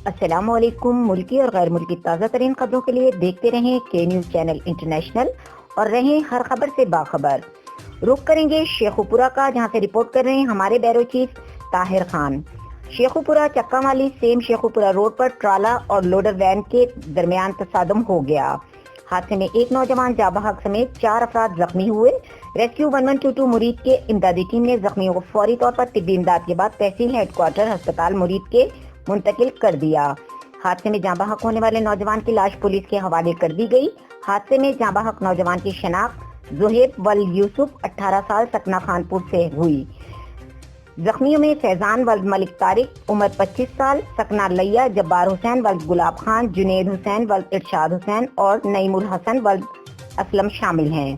السلام علیکم۔ ملکی اور غیر ملکی تازہ ترین خبروں کے لیے دیکھتے رہیں کے نیوز چینل انٹرنیشنل اور رہیں ہر خبر سے باخبر۔ رخ کریں گے شیخوپورہ کا، جہاں سے رپورٹ کر رہے ہیں ہمارے بیرو چیف طاہر خان۔ شیخوپورہ چکا مالی سیم شیخوپورہ روڈ پر ٹرالا اور لوڈر وین کے درمیان تصادم ہو گیا۔ حادثے میں ایک نوجوان جاں بحق سمیت 4 افراد زخمی ہوئے۔ ریسکیو 1122 مرید کے امدادی ٹیم نے زخمیوں کو فوری طور پر طبی امداد کے بعد تحصیل ہیڈ کوارٹر ہسپتال مرید کے منتقل کر دیا۔ حادثے میں جاں بحق ہونے والے نوجوان کی لاش پولیس کے حوالے کر دی گئی۔ حادثے میں جاں بحق نوجوان کی شناخت زہیب ولد یوسف 18 سال سکنہ خانپور سے ہوئی۔ زخمیوں میں فیضان ولد ملک طارق عمر 25 سال سکنہ لیا، جبار حسین ولد گلاب خان، جنید حسین ولد ارشاد حسین اور نعیم الحسن ولد اسلم شامل ہیں۔